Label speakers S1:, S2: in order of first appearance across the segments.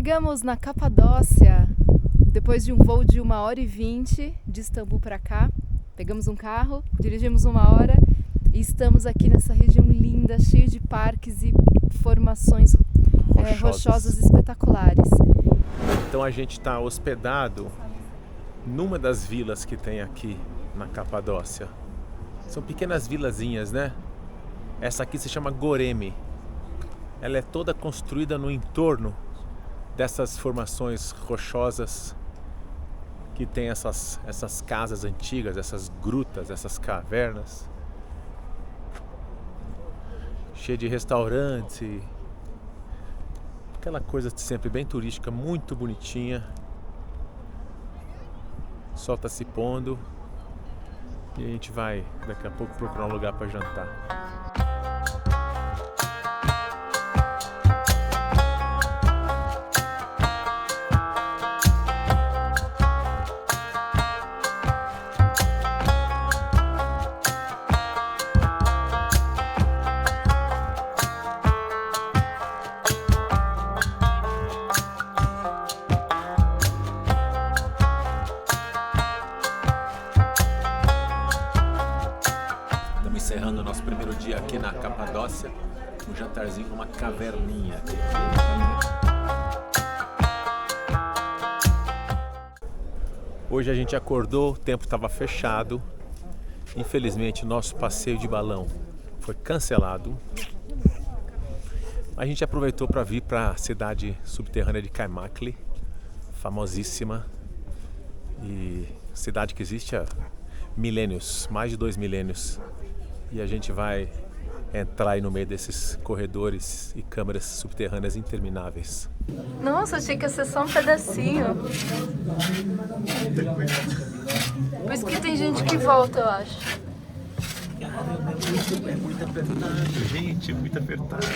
S1: Chegamos na Capadócia, depois de um voo de 1h20 de Istambul para cá. Pegamos um carro, dirigimos 1 hora e estamos aqui nessa região linda, cheia de parques e formações rochosas espetaculares.
S2: Então a gente está hospedado numa das vilas que tem aqui na Capadócia. São pequenas vilazinhas, né? Essa aqui se chama Goreme. Ela é toda construída no entorno dessas formações rochosas que tem essas casas antigas, essas grutas, essas cavernas. Cheia de restaurantes, aquela coisa sempre bem turística, muito bonitinha. O sol está se pondo e a gente vai daqui a pouco procurar um lugar para jantar. Encerrando o nosso primeiro dia aqui na Capadócia, um jantarzinho numa caverninha. Hoje a gente acordou, o tempo estava fechado. Infelizmente, nosso passeio de balão foi cancelado. A gente aproveitou para vir para a cidade subterrânea de Kaymakli, famosíssima, e cidade que existe há milênios, mais de 2 milênios. E a gente vai entrar aí no meio desses corredores e câmaras subterrâneas intermináveis.
S1: Nossa, achei que ia ser só um pedacinho. Por isso que tem gente que volta, eu acho.
S2: Caramba, é muito apertado, gente, é muito apertado.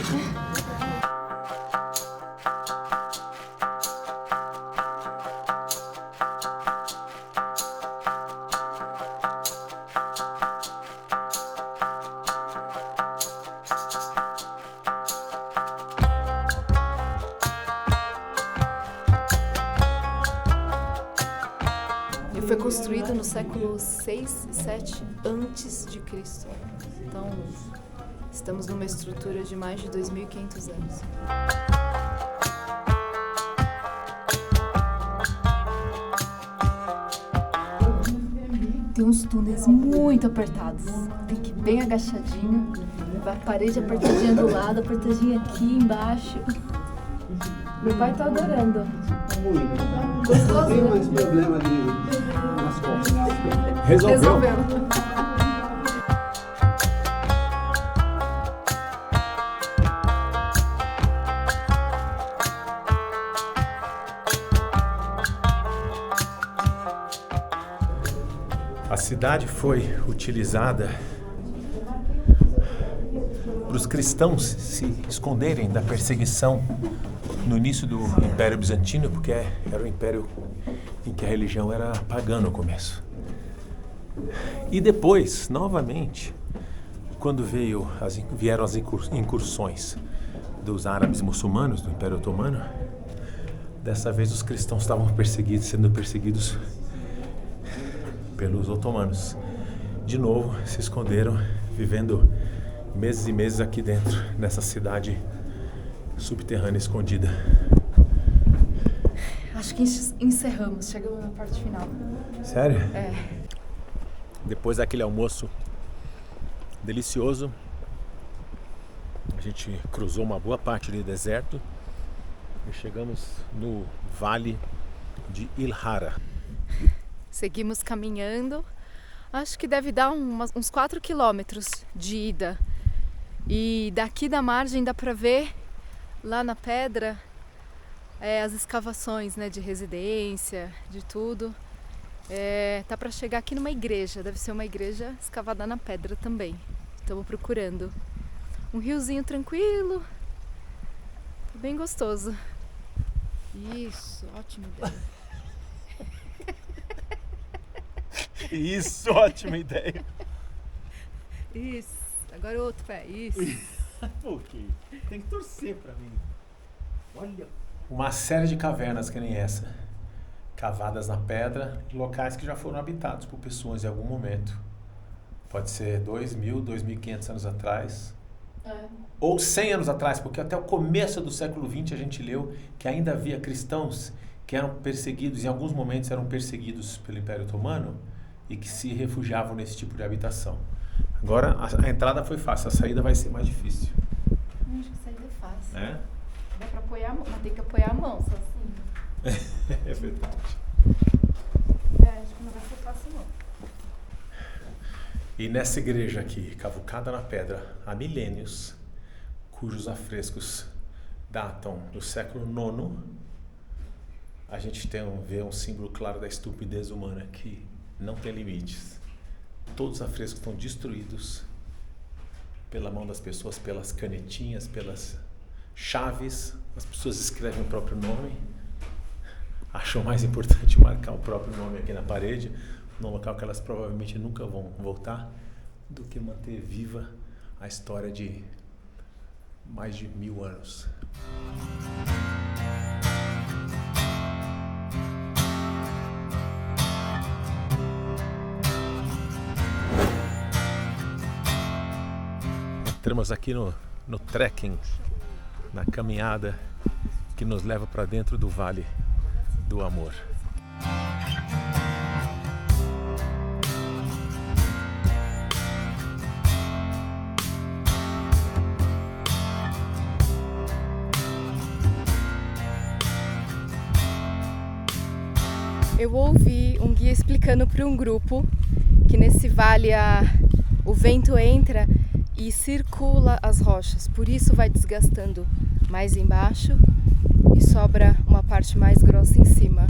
S1: Foi construído no século 6 e 7 antes de Cristo. Então, estamos numa estrutura de mais de 2.500 anos. Tem uns túneis muito apertados. Tem que ir bem agachadinho. A parede apertadinha do lado, apertadinha aqui embaixo. Meu pai tá adorando. Gostoso,
S3: tem
S1: né?
S3: mais problema nas costas.
S1: Resolveu.
S2: A cidade foi utilizada para os cristãos se esconderem da perseguição no início do Império Bizantino, porque era um império em que a religião era pagã no começo. E depois, novamente, quando vieram as incursões dos árabes muçulmanos do Império Otomano, dessa vez os cristãos estavam sendo perseguidos pelos otomanos. De novo, se esconderam, vivendo meses e meses aqui dentro, nessa cidade subterrânea escondida.
S1: Acho que encerramos, chegamos na parte final.
S2: Sério?
S1: É.
S2: Depois daquele almoço delicioso, a gente cruzou uma boa parte do deserto e chegamos no vale de Ilhara.
S1: Seguimos caminhando, acho que deve dar uns 4 quilômetros de ida. E daqui da margem dá para ver lá na pedra as escavações, né, de residência, de tudo. Tá para chegar aqui numa igreja, deve ser uma igreja escavada na pedra também. Estamos procurando. Um riozinho tranquilo, bem gostoso. Isso, ótima ideia.
S2: Isso, ótima ideia.
S1: Isso, agora o outro pé, isso.
S2: Por quê? Tem que torcer pra mim. Olha uma série de cavernas que nem essa, cavadas na pedra, locais que já foram habitados por pessoas em algum momento. Pode ser 2.000, 2.500 anos atrás, ou 100 anos atrás, porque até o começo do século XX a gente leu que ainda havia cristãos que eram perseguidos, em alguns momentos eram perseguidos pelo Império Otomano e que se refugiavam nesse tipo de habitação. Agora a entrada foi fácil, a saída vai ser mais difícil.
S1: Acho que a saída é fácil.
S2: É?
S1: Dá pra apoiar a mão, mas tem que apoiar a mão, só assim.
S2: É verdade.
S1: Acho que não vai ser fácil não.
S2: E nessa igreja aqui, cavucada na pedra há milênios, cujos afrescos datam do século IX, a gente vê um símbolo claro da estupidez humana que não tem limites. Todos os afrescos estão destruídos pela mão das pessoas, pelas canetinhas, pelas chaves. As pessoas escrevem o próprio nome, acham mais importante marcar o próprio nome aqui na parede, num local que elas provavelmente nunca vão voltar, do que manter viva a história de mais de 1000 anos. Entramos aqui no trekking, na caminhada que nos leva para dentro do Vale do Amor.
S1: Eu ouvi um guia explicando para um grupo que nesse vale o vento entra e circula as rochas, por isso vai desgastando mais embaixo e sobra uma parte mais grossa em cima.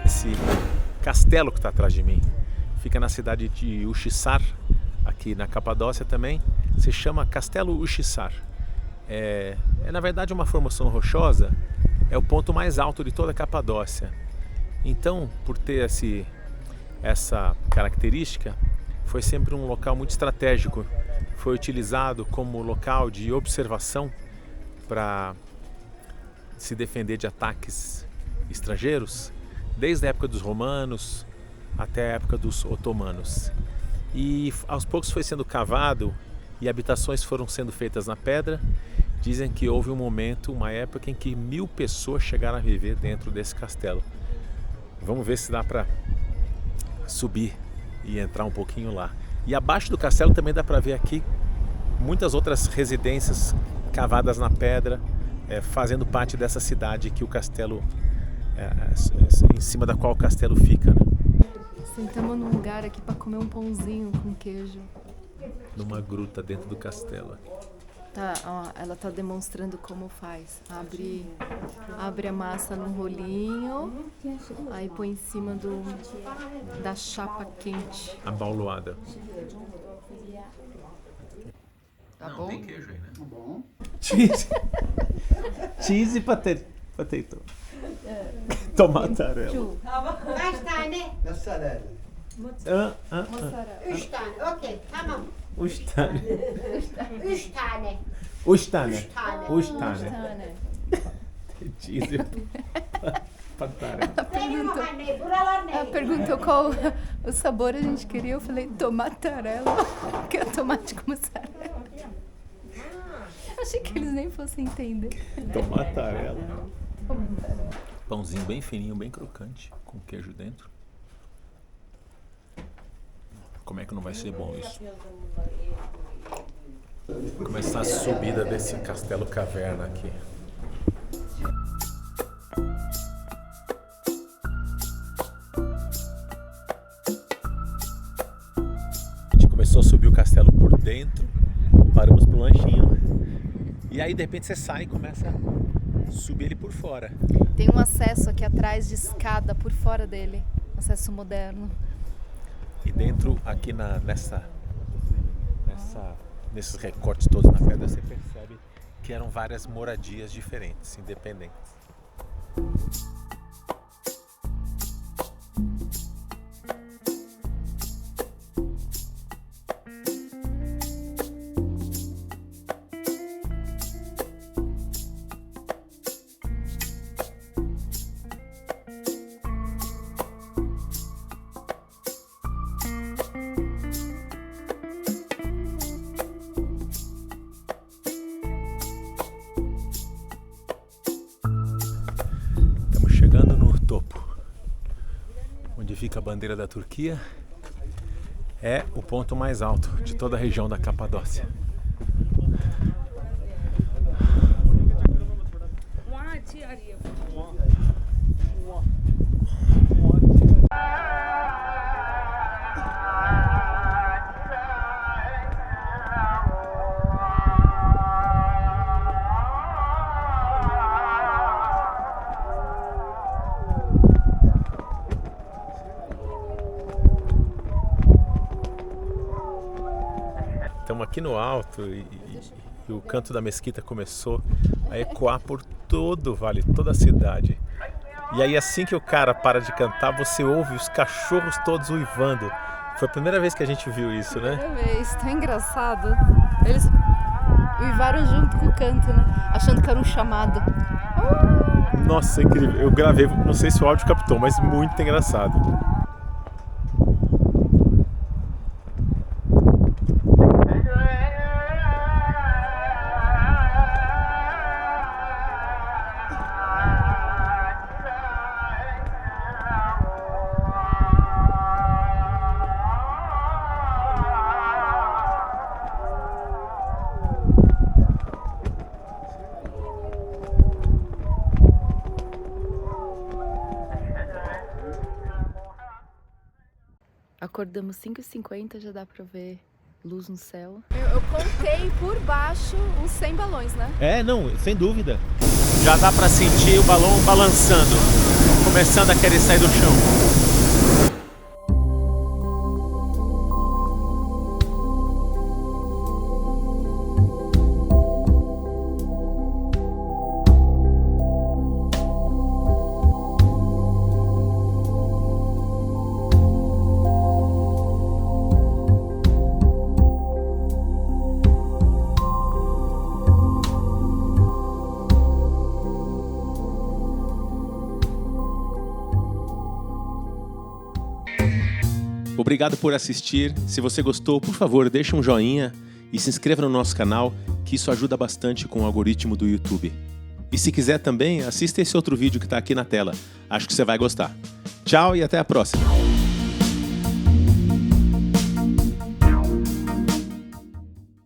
S2: Esse castelo que está atrás de mim fica na cidade de Uxissar, aqui na Capadócia também. Se chama Castelo Uxissar. É na verdade uma formação rochosa, é o ponto mais alto de toda a Capadócia. Então, por ter essa característica, foi sempre um local muito estratégico. Foi utilizado como local de observação para se defender de ataques estrangeiros, desde a época dos romanos até a época dos otomanos. E aos poucos foi sendo cavado e habitações foram sendo feitas na pedra. Dizem que houve um momento, uma época em que 1000 pessoas chegaram a viver dentro desse castelo. Vamos ver se dá para subir e entrar um pouquinho lá. E abaixo do castelo também dá para ver aqui muitas outras residências cavadas na pedra, fazendo parte dessa cidade que o castelo, em cima da qual o castelo fica, né?
S1: Sentamos num lugar aqui para comer um pãozinho com queijo.
S2: Numa gruta dentro do castelo.
S1: Tá, ó, ela tá demonstrando como faz. Abre a massa num rolinho, aí põe em cima da chapa quente.
S2: Abauluada.
S1: Tá bom?
S2: Tem queijo aí, né?
S3: Tá bom.
S2: Cheese e potato. Tomatarela.
S4: Kaç tane?
S3: Mussarela.
S1: Mozzarella.
S4: 3 tane. Okey, tamam.
S2: Üç tane.
S4: 3 tane.
S2: Üç tane.
S4: 3 tane.
S2: Üç tane.
S1: Tane.
S2: Cheese e patarela.
S4: Benim anne, buralar
S1: Ela
S4: ne?
S1: perguntou qual o sabor a gente queria, eu falei tomatarela, que é tomate com mussarela. Achei que eles nem fossem entender.
S2: Tomatarela. Pãozinho bem fininho, bem crocante, com queijo dentro. Como é que não vai ser bom isso? Começar a subida desse castelo caverna aqui. A gente começou a subir o castelo por dentro, paramos pro lanchinho e aí de repente você sai e começa a subir ele por fora.
S1: Tem um acesso aqui atrás de escada por fora dele, acesso moderno.
S2: E dentro, aqui nesses recortes todos na pedra, você percebe que eram várias moradias diferentes, independentes. Chegando no topo, onde fica a bandeira da Turquia, é o ponto mais alto de toda a região da Capadócia. Estamos aqui no alto e o canto da mesquita começou a ecoar por todo o vale, toda a cidade. E aí assim que o cara para de cantar, você ouve os cachorros todos uivando. Foi a primeira vez que a gente viu isso, né?
S1: Primeira vez, tão engraçado. Eles uivaram junto com o canto, né? Achando que era um chamado.
S2: Nossa, incrível. Eu gravei, não sei se o áudio captou, mas muito engraçado.
S1: Acordamos 5h50, já dá pra ver luz no céu. Eu contei por baixo uns 100 balões, né?
S2: É, não, sem dúvida. Já dá pra sentir o balão balançando, começando a querer sair do chão. Obrigado por assistir. Se você gostou, por favor, deixa um joinha e se inscreva no nosso canal, que isso ajuda bastante com o algoritmo do YouTube. E se quiser também, assista esse outro vídeo que está aqui na tela. Acho que você vai gostar. Tchau e até a próxima.